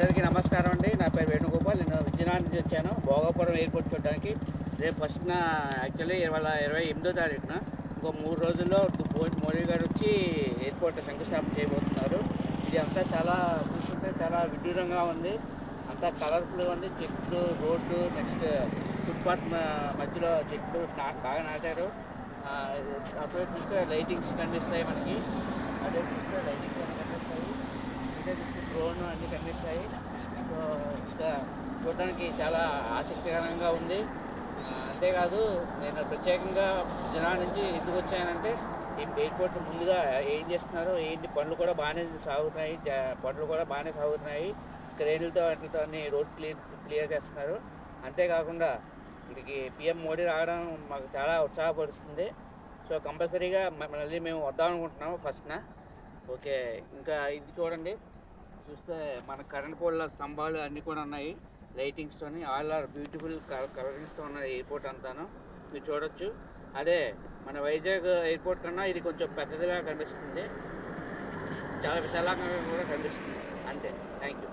అందరికీ నమస్కారం అండి. నా పేరు వేణుగోపాల్. నేను విజయనగరం నుంచి వచ్చాను భోగాపురం ఎయిర్పోర్ట్ చూడడానికి. రేపు ఫస్ట్న యాక్చువల్లీ ఇవాళ 28వ తారీఖున ఇంకో 3 రోజుల్లో మోడీ గారు వచ్చి ఎయిర్పోర్ట్ శంకుస్థాపన చేయబోతున్నారు. ఇది అంతా చాలా చూస్తుంటే చాలా విడ్డూరంగా ఉంది. అంతా కలర్ఫుల్గా ఉంది. చెట్లు, రోడ్డు, నెక్స్ట్ ఫుట్పాత్ మధ్యలో చెట్లు బాగా నాటారు. అటు చూస్తే లైటింగ్స్ కనిపిస్తాయి మనకి. అదే చూస్తే లైటింగ్స్ అన్నీ కనిపిస్తాయి. ఇదే చూస్తే డ్రోన్ అన్నీ కనిపిస్తాయి. సో ఇంకా చూడడానికి చాలా ఆసక్తికరంగా ఉంది. అంతేకాదు నేను ప్రత్యేకంగా జనాల నుంచి ఎందుకు వచ్చానంటే ఈ ఎయిర్పోర్ట్ ముందుగా ఏం చేస్తున్నారు, ఏంటి పనులు కూడా బాగానే సాగుతున్నాయి. పనులు కూడా బాగానే సాగుతున్నాయి. క్రేన్లతో వాటితో అన్ని రోడ్ క్లియర్ చేస్తున్నారు. అంతేకాకుండా ఇక్కడికి పిఎం మోడీ రావడం మాకు చాలా ఉత్సాహపరుస్తుంది. సో కంపల్సరీగా మళ్ళీ మేము వద్దాం అనుకుంటున్నాము ఫస్ట్న. ఓకే, ఇంకా ఇది చూడండి. చూస్తే మన కరెంట్ పోల్ల స్తంభాలు అన్నీ కూడా ఉన్నాయి. లైటింగ్స్తోని ఆల్ ఆర్ బ్యూటిఫుల్ కలరింగ్స్తో ఉన్నాయి ఎయిర్పోర్ట్ అంతాను. మీరు చూడొచ్చు. అదే మన వైజాగ్ ఎయిర్పోర్ట్ కన్నా ఇది కొంచెం పెద్దదిగా కనిపిస్తుంది. చాలా విశాలంగా కూడా కనిపిస్తుంది. అంతే. Thank you.